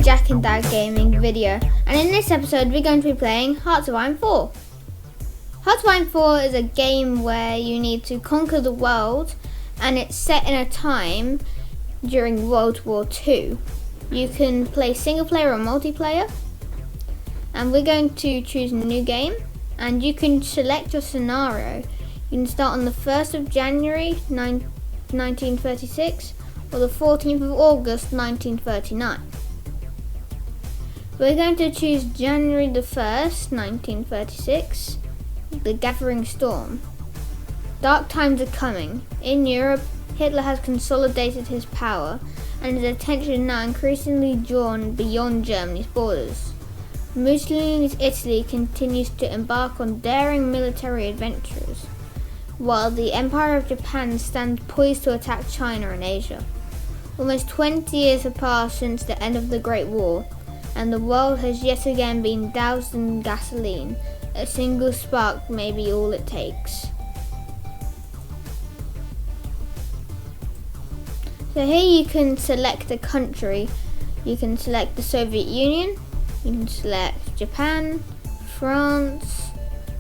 Jack and Dad Gaming video, and in this episode we're going to be playing Hearts of Iron 4. Hearts of Iron 4 is a game where you need to conquer the world, and it's set in a time during World War II. You can play single player or multiplayer, and we're going to choose a new game, and you can select your scenario. You can start on the 1st of January 1936 or the 14th of August 1939. We're going to choose January the 1st, 1936, the Gathering Storm. Dark times are coming. In Europe, Hitler has consolidated his power and his attention now increasingly drawn beyond Germany's borders. Mussolini's Italy continues to embark on daring military adventures, while the Empire of Japan stands poised to attack China and Asia. Almost 20 years have passed since the end of the Great War, and the world has yet again been doused in gasoline. A single spark may be all it takes. So here you can select a country. You can select the Soviet Union, you can select Japan, France,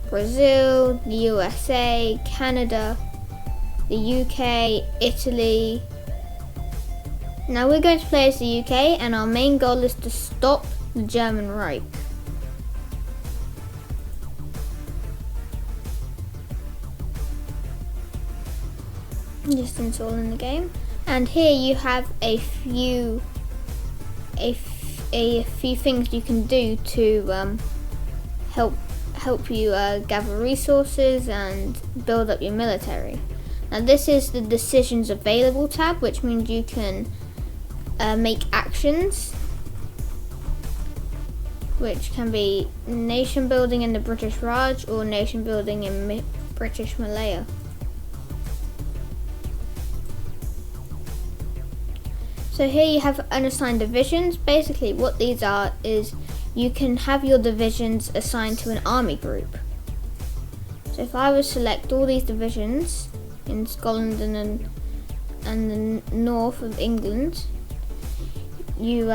Brazil, the USA, Canada, the UK, Italy. Now we're going to play as the UK, and our main goal is to stop the German Reich. Just installing the game, and here you have a few things you can do to help you gather resources and build up your military. Now this is the decisions available tab, which means you can make actions, which can be nation building in the British Raj or nation building in British Malaya. So here you have unassigned divisions. Basically what these are is you can have your divisions assigned to an army group. So if I would select all these divisions in Scotland and the north of England, you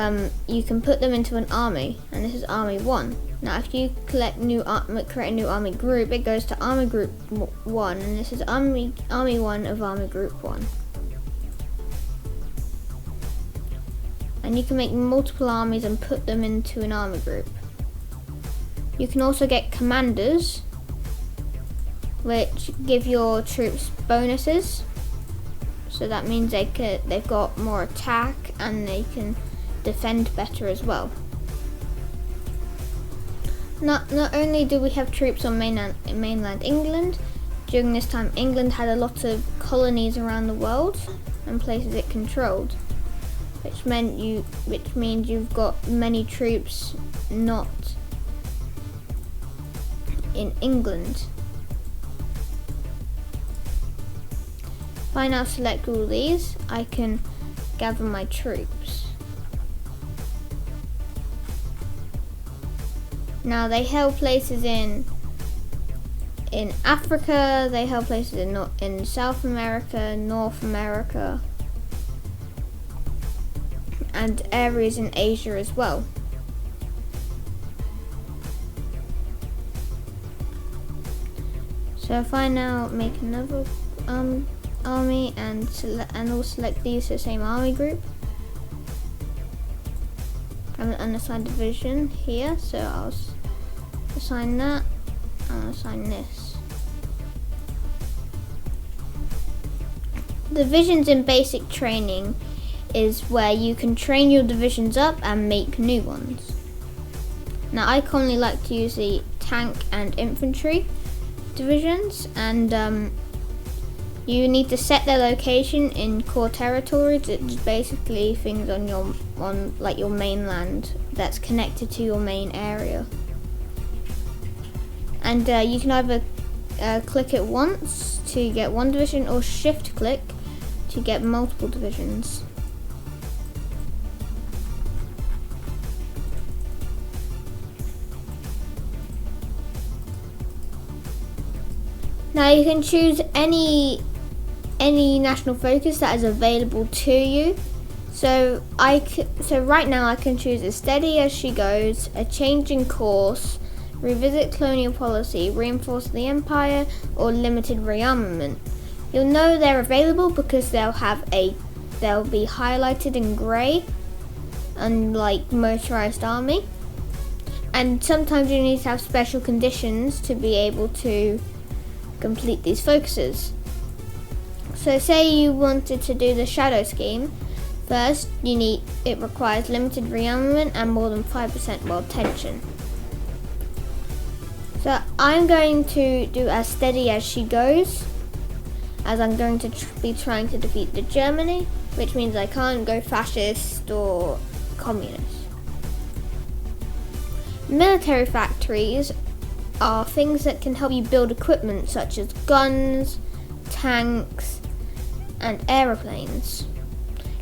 can put them into an army, and this is Army 1. Now if you create a new army group, it goes to Army Group 1, and this is Army 1 of Army Group 1. And you can make multiple armies and put them into an army group. You can also get commanders, which give your troops bonuses. So that means they've got more attack and they can defend better as well. Not only do we have troops on mainland England, during this time England had a lot of colonies around the world and places it controlled, which means you've got many troops not in England. If I now select all these, I can gather my troops. Now they held places in Africa, they held places in South America, North America, and areas in Asia as well. So if I now make another army and we'll select these to the same army group. I have an unassigned division here, so I'll assign that and I'll assign this. Divisions in basic training is where you can train your divisions up and make new ones. Now I commonly like to use the tank and infantry divisions, and you need to set their location in core territories. It's basically things on your mainland that's connected to your main area. And you can either click it once to get one division or shift click to get multiple divisions. Now you can choose any national focus that is available to you. So right now I can choose a steady as she goes, a changing course, revisit colonial policy, reinforce the empire, or limited rearmament. You'll know they're available because they'll be highlighted in grey, unlike motorized army. And sometimes you need to have special conditions to be able to complete these focuses. So say you wanted to do the shadow scheme. First, it requires limited rearmament and more than 5% world tension. So I'm going to do as steady as she goes, as I'm going to be trying to defeat the Germany, which means I can't go fascist or communist. Military factories are things that can help you build equipment such as guns, tanks, and aeroplanes.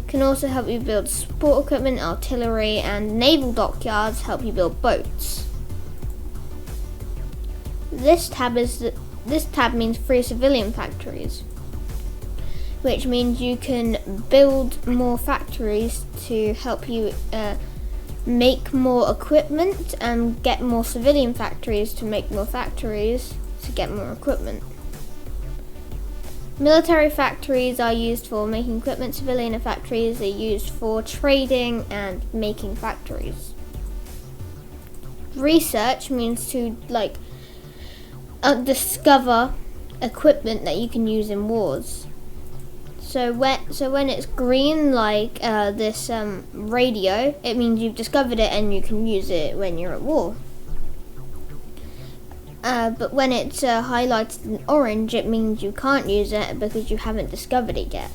Can also help you build support equipment, artillery, and naval dockyards help you build boats. This tab means free civilian factories, which means you can build more factories to help you make more equipment and get more civilian factories to make more factories to get more equipment. Military factories are used for making equipment. Civilian factories are used for trading and making factories. Research means to discover equipment that you can use in wars. So when it's green, like this radio, it means you've discovered it and you can use it when you're at war. But when it's highlighted in orange, it means you can't use it because you haven't discovered it yet.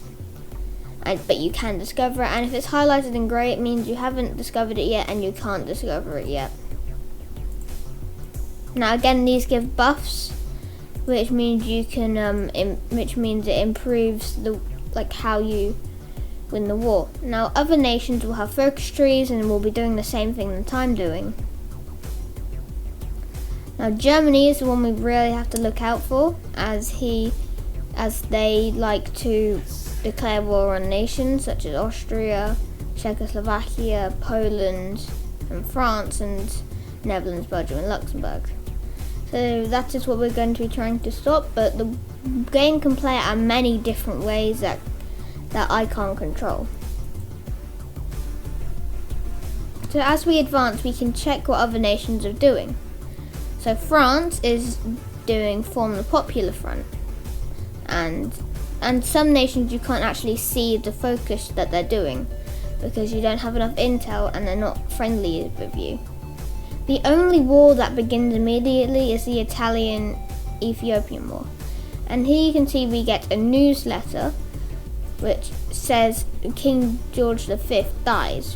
But you can discover it, and if it's highlighted in grey, it means you haven't discovered it yet and you can't discover it yet. Now again, these give buffs, which means you can, which means it improves how you win the war. Now other nations will have focus trees and will be doing the same thing that I'm doing. Now Germany is the one we really have to look out for, as they like to declare war on nations such as Austria, Czechoslovakia, Poland, and France, and Netherlands, Belgium, and Luxembourg. So that is what we're going to be trying to stop, but the game can play out in many different ways that I can't control. So as we advance, we can check what other nations are doing. So France is doing Form the Popular Front, and some nations you can't actually see the focus that they're doing because you don't have enough intel and they're not friendly with you. The only war that begins immediately is the Italian-Ethiopian War. And here you can see we get a newsletter which says King George V dies,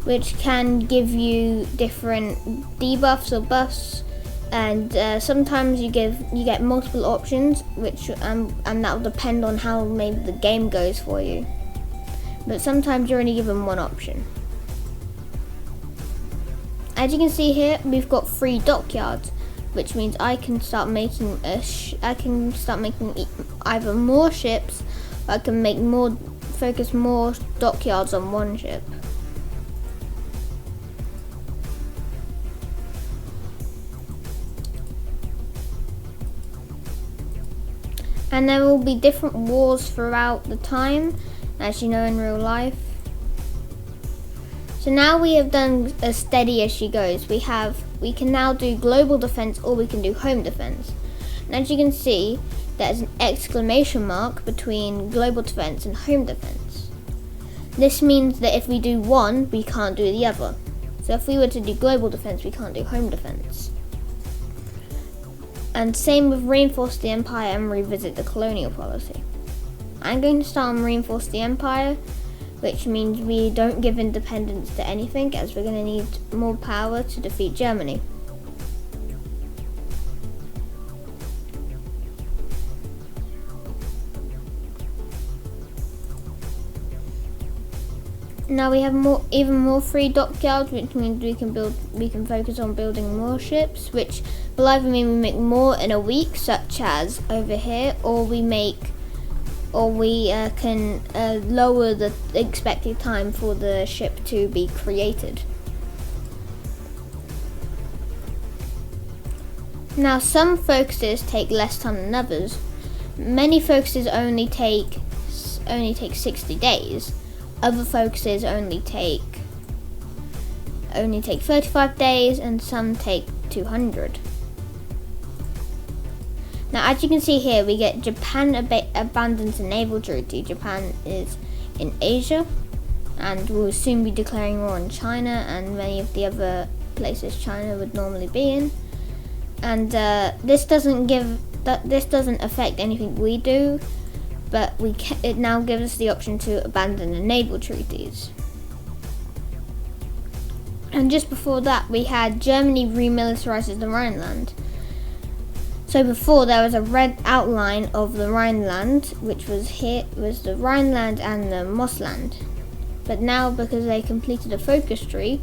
which can give you different debuffs or buffs, and sometimes you get multiple options, which and that will depend on how maybe the game goes for you. But sometimes you're only given one option. As you can see here, we've got 3 dockyards, which means I can start making either more ships, or I can focus more dockyards on one ship. And there will be different wars throughout the time, as you know in real life. So now we have done as steady as she goes. We can now do global defense, or we can do home defense. And as you can see, there's an exclamation mark between global defense and home defense. This means that if we do one, we can't do the other. So if we were to do global defense, we can't do home defense. And same with reinforce the empire and revisit the colonial policy. I'm going to start on reinforce the empire, which means we don't give independence to anything, as we're going to need more power to defeat Germany. Now we have even more free dockyards, which means we can focus on building more ships, which will either mean we make more in a week, such as over here, or or we can lower the expected time for the ship to be created. Now, some focuses take less time than others. Many focuses only take 60 days. Other focuses only take 35 days, and some take 200. Now, as you can see here, we get Japan abandons a naval treaty. Japan is in Asia and will soon be declaring war on China and many of the other places China would normally be in. And this doesn't affect anything we do, but it now gives us the option to abandon the naval treaties. And just before that, we had Germany remilitarizes the Rhineland. So before, there was a red outline of the Rhineland, which was the Rhineland and the Mossland. But now, because they completed a focus tree,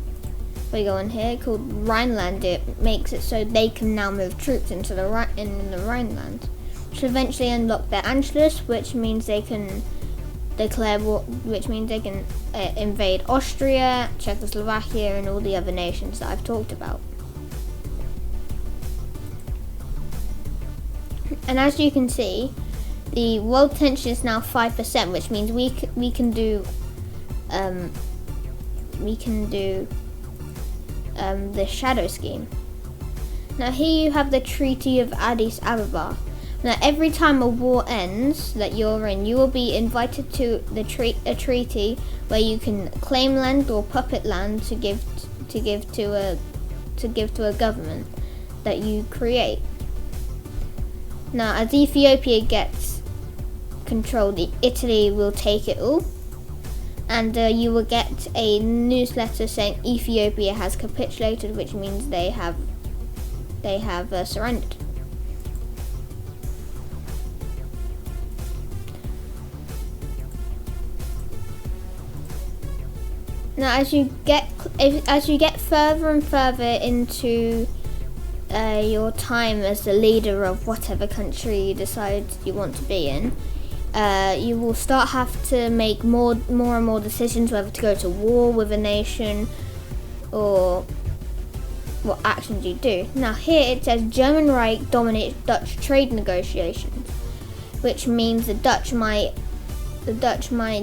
we go on here called Rhineland, it makes it so they can now move troops into the Rhineland, which eventually unlock their Anschluss, which means they can declare war, which means they can invade Austria, Czechoslovakia, and all the other nations that I've talked about. And as you can see, the world tension is now 5%, which means we can do the shadow scheme. Now here you have the Treaty of Addis Ababa. Now every time a war ends that you're in, you will be invited to a treaty where you can claim land or puppet land to give to a government that you create. Now as Ethiopia gets control, Italy will take it all. And you will get a newsletter saying Ethiopia has capitulated, which means they have surrendered. Now, as you get further and further into your time as the leader of whatever country you decide you want to be in, you will have to make more and more decisions whether to go to war with a nation or what actions you do. Now here it says German Reich dominates Dutch trade negotiations, which means the Dutch might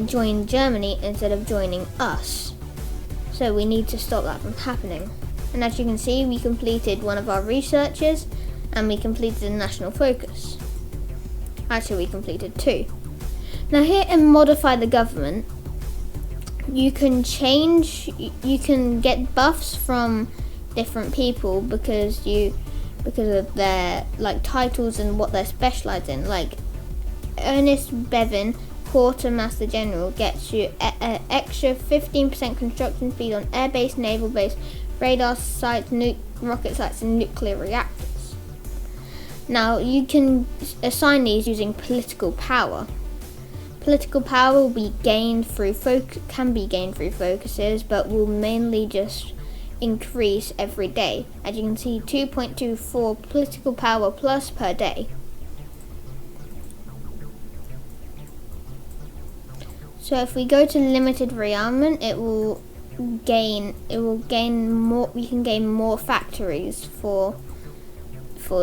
join Germany instead of joining us. So we need to stop that from happening. And as you can see, we completed one of our researches and we completed a national focus. Actually, we completed 2. Now here in modify the government, you can get buffs from different people because of their titles and what they're specialized in. Like Ernest Bevin, Quartermaster General, gets you extra 15% construction speed on air base, naval base, radar sites, rocket sites, and nuclear reactors. Now you can assign these using political power. Political power will be gained through focuses, but will mainly just increase every day. As you can see, 2.24 political power plus per day. So if we go to limited rearmament, it will gain more. We can gain more factories for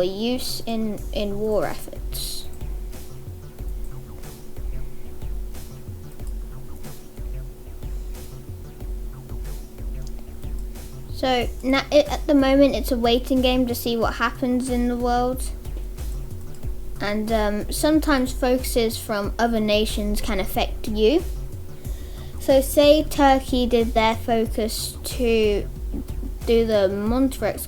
use in war efforts. So now, at the moment, it's a waiting game to see what happens in the world. And sometimes focuses from other nations can affect you. So say Turkey did their focus to do the Montreux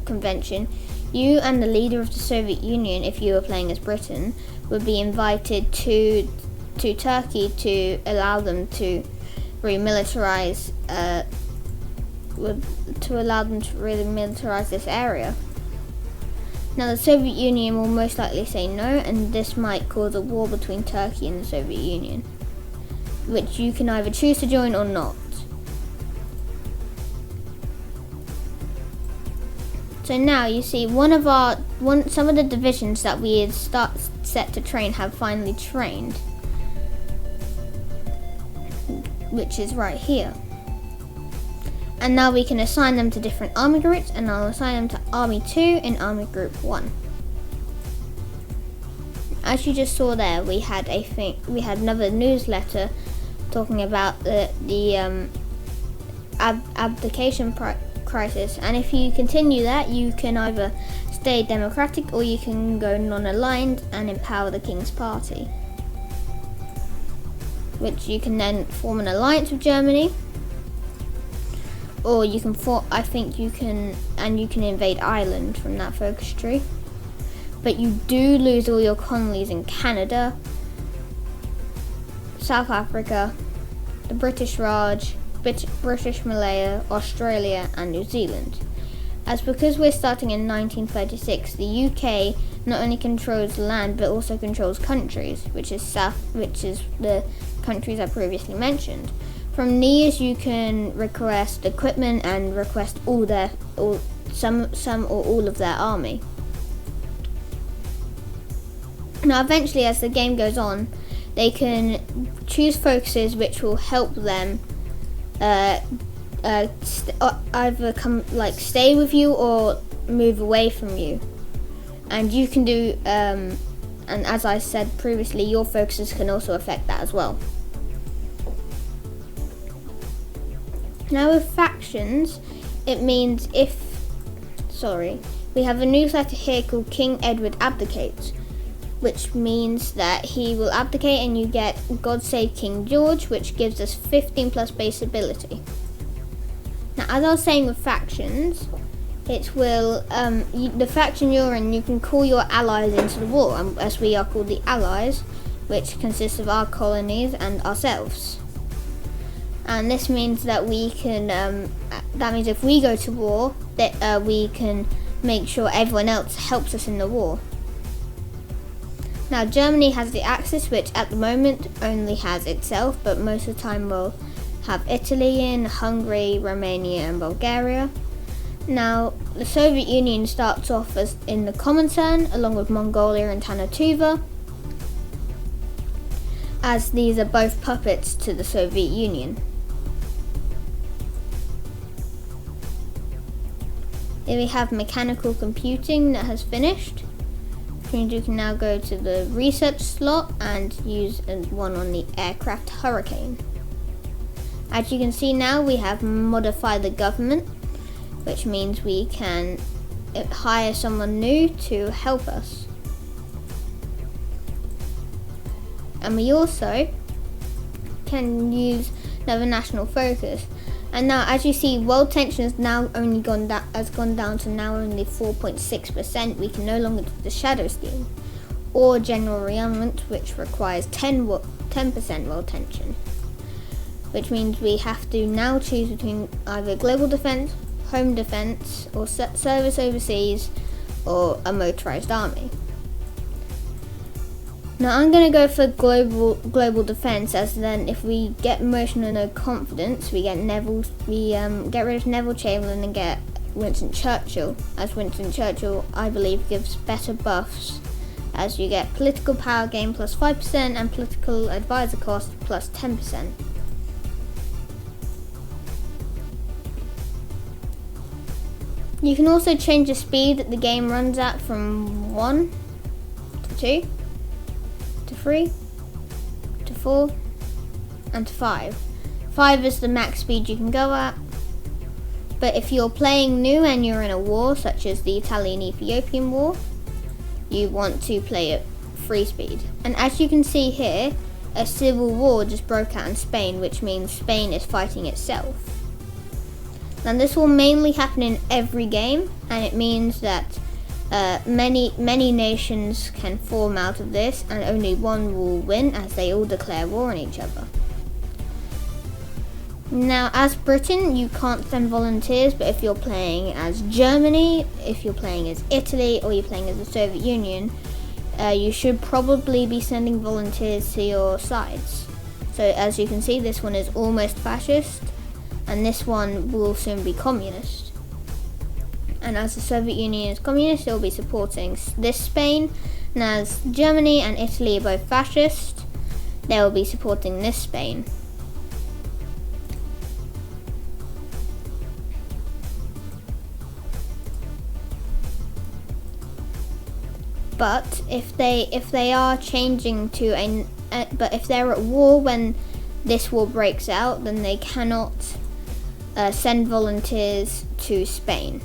Convention, you and the leader of the Soviet Union, if you were playing as Britain, would be invited to Turkey to allow them to remilitarize this area. Now the Soviet Union will most likely say no, and this might cause a war between Turkey and the Soviet Union, which you can either choose to join or not. So now you see some of the divisions that we had set to train have finally trained. which is right here. And now we can assign them to different army groups, and I'll assign them to Army 2 in Army Group 1. As you just saw there, we had another newsletter talking about the abdication crisis, and if you continue that, you can either stay democratic or you can go non-aligned and empower the King's Party, which you can then form an alliance with Germany, or you can invade Ireland from that focus tree. But you do lose all your colonies in Canada, South Africa, the British Raj, British Malaya, Australia and New Zealand. As because we're starting in 1936, the UK not only controls land but also controls countries, which is the countries I previously mentioned. From these you can request equipment and request some or all of their army. Now eventually, as the game goes on, they can choose focuses which will help them either stay with you or move away from you. And you can do, and as I said previously, your focuses can also affect that as well. Now with factions, it means we have a newsletter here called King Edward Abdicates, which means that he will abdicate and you get God Save King George, which gives us 15 plus base ability. Now, as I was saying with factions, it will, the faction you're in, you can call your allies into the war, as we are called the Allies, which consists of our colonies and ourselves. And this means that we can, that means if we go to war, that we can make sure everyone else helps us in the war. Now Germany has the Axis, which at the moment only has itself, but most of the time will have Italy in, Hungary, Romania and Bulgaria. Now the Soviet Union starts off as in the Comintern, along with Mongolia and Tanatuva, as these are both puppets to the Soviet Union. Here we have mechanical computing that has finished. You can now go to the research slot and use one on the aircraft Hurricane. As you can see now, we have modified the government, which means we can hire someone new to help us. And we also can use another national focus. And now, as you see, world tension has now only gone down to now only 4.6%. We can no longer do the shadow scheme or general rearmament, which requires 10% world tension, which means we have to now choose between either global defense, home defense, or service overseas, or a motorized army. Now I'm going to go for global defense, as then if we get emotional no confidence, we get rid of Neville Chamberlain and get Winston Churchill, as Winston Churchill I believe gives better buffs, as you get political power gain plus 5% and political advisor cost plus 10%. You can also change the speed that the game runs at from 1 to 2 to 3 to 4 and to 5. 5 is the max speed you can go at, but if you're playing new and you're in a war such as the Italian-Ethiopian war, you want to play at 3 speed. And as you can see here, a civil war just broke out in Spain, which means Spain is fighting itself. Now this will mainly happen in every game, and it means that many nations can form out of this, and only one will win, as they all declare war on each other. Now, as Britain, you can't send volunteers, but if you're playing as Germany, if you're playing as Italy, or you're playing as the Soviet Union, you should probably be sending volunteers to your sides. So as you can see, this one is almost fascist, and this one will soon be communist. And as the Soviet Union is communist, it will be supporting this Spain. And as Germany and Italy are both fascist, they will be supporting this Spain. But if they are changing to but if they're at war when this war breaks out, then they cannot send volunteers to Spain.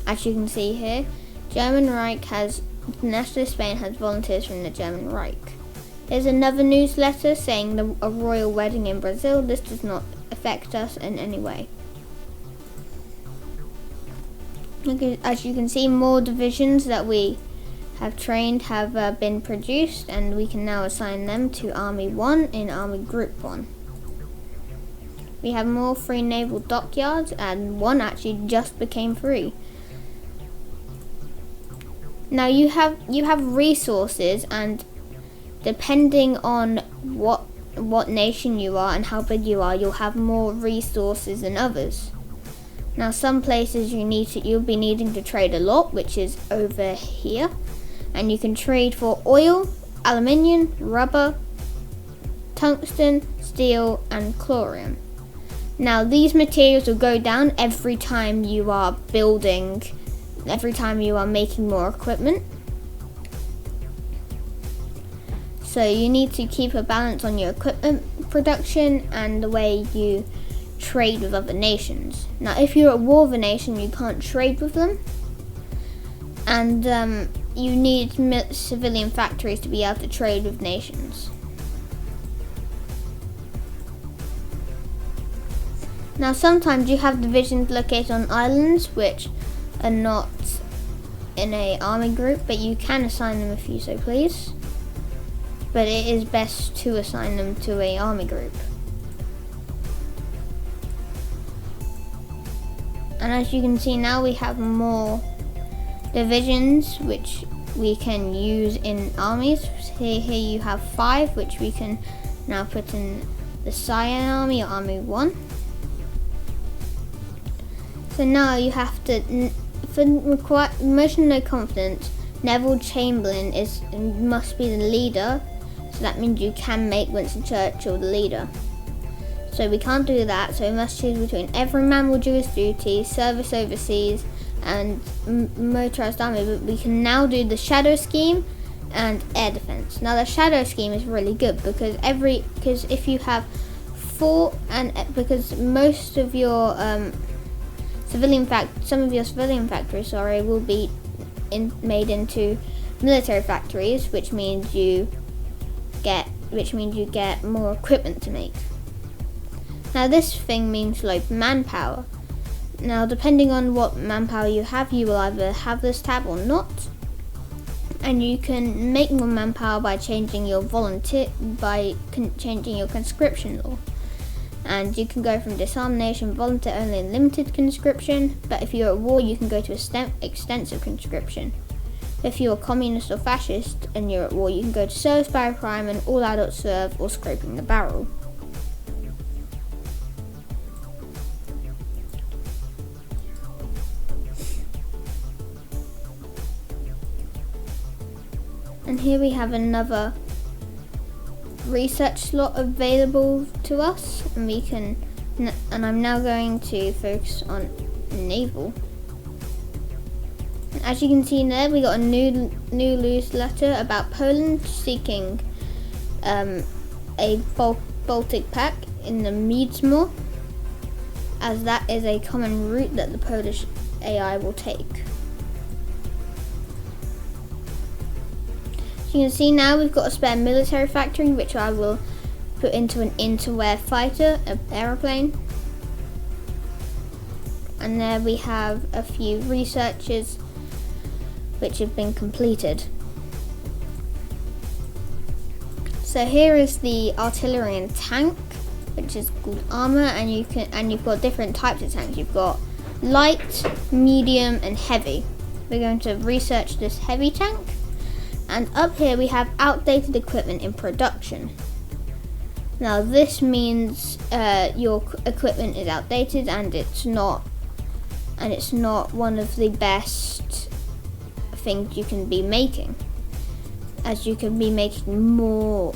As you can see here, Nationalist Spain has volunteers from the German Reich. Here's another newsletter saying a royal wedding in Brazil. This does not affect us in any way. As you can see, more divisions that we have trained have been produced, and we can now assign them to Army 1 in Army Group 1. We have more free naval dockyards, and one actually just became free. Now you have resources, and depending on what nation you are and how big you are, you'll have more resources than others. Now some places you'll be needing to trade a lot, which is over here, and you can trade for oil, aluminium, rubber, tungsten, steel, and chlorine. Now these materials will go down every time you are making more equipment. So you need to keep a balance on your equipment production and the way you trade with other nations. Now if you're at war with a nation, you can't trade with them, and you need civilian factories to be able to trade with nations. Now sometimes you have divisions located on islands which are not in a army group, but you can assign them if you so please. But it is best to assign them to a army group. And as you can see now, we have more divisions which we can use in armies. Here you have 5, which we can now put in the Cyan Army, or Army 1. So now you have to, for motion no confidence, Neville Chamberlain must be the leader. So that means you can make Winston Churchill the leader. So we can't do that, so we must choose between every man will do his duty, service overseas, and motorized army. But we can now do the shadow scheme and air defense. Now the shadow scheme is really good because if you have 4, and because most of your some of your civilian factories will be made into military factories, which means you get more equipment to make. Now this thing means low manpower. Now depending on what manpower you have, you will either have this tab or not, and you can make more manpower by changing your changing your conscription law. And you can go from disarmed nation, volunteer only, and limited conscription. But if you're at war, you can go to extensive conscription. If you're communist or fascist and you're at war, you can go to service by crime and all adults serve, or scraping the barrel. And here we have another research slot available to us, and I'm now going to focus on naval. As you can see there, we got a new newsletter about Poland seeking a Baltic pack in the Miedzmor, as that is a common route that the Polish AI will take. You can see now we've got a spare military factory, which I will put into an interwar fighter, an aeroplane. And there we have a few researches which have been completed. So here is the artillery and tank, which is called armor, and you've got different types of tanks. You've got light, medium, and heavy. We're going to research this heavy tank. And up here we have outdated equipment in production. Now this means your equipment is outdated, and it's not one of the best things you can be making, as you can be making more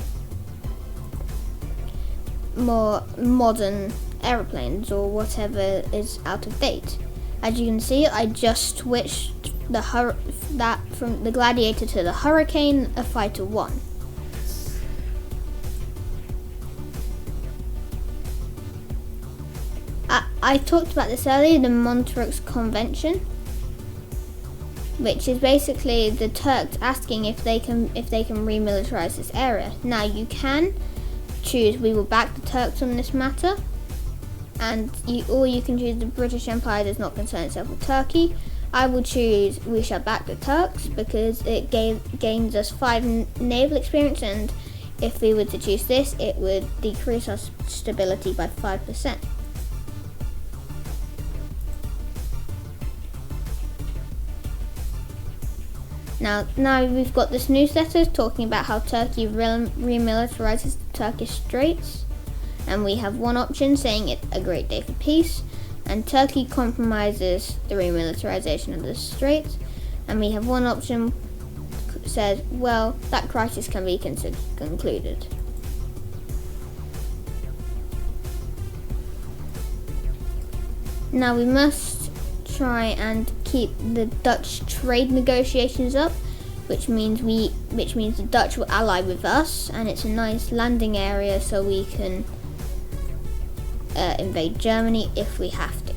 modern airplanes or whatever is out of date. As you can see, I just switched from the Gladiator to the Hurricane, a fighter won. I talked about this earlier, the Montreux Convention, which is basically the Turks asking if they can remilitarize this area. Now you can choose we will back the Turks on this matter, or you can choose the British Empire does not concern itself with Turkey. I will choose we shall back the Turks because it gains us 5 naval experience, and if we were to choose this, it would decrease our stability by 5%. Now we've got this newsletter talking about how Turkey remilitarizes the Turkish Straits, and we have one option saying it's a great day for peace, and Turkey compromises the remilitarization of the Straits, and we have one option says, well, that crisis can be concluded. Now we must try and keep the Dutch trade negotiations up, which means the Dutch will ally with us, and it's a nice landing area so we can invade Germany if we have to,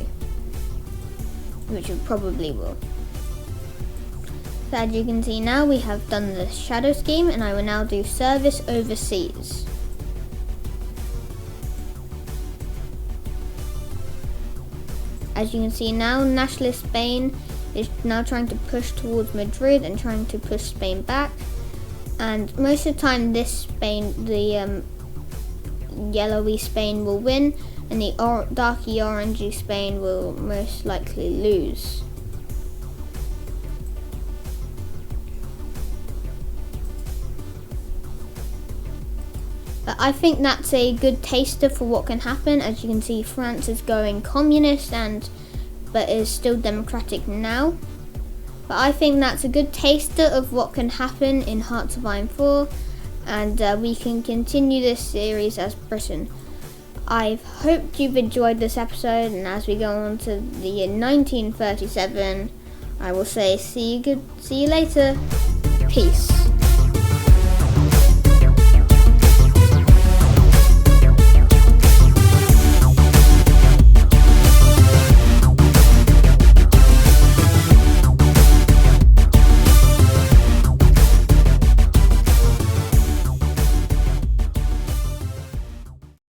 which we probably will. So as you can see now, we have done the shadow scheme, and I will now do service overseas. As you can see now, nationalist Spain is now trying to push towards Madrid and trying to push Spain back. And most of the time this Spain, the yellowy Spain will win, and the darky orangey Spain will most likely lose. I think that's a good taster for what can happen. As you can see, France is going communist but is still democratic now. But I think that's a good taster of what can happen in Hearts of Iron 4, and we can continue this series as Britain. I hope you've enjoyed this episode, and as we go on to the year 1937, I will say see you later. Peace.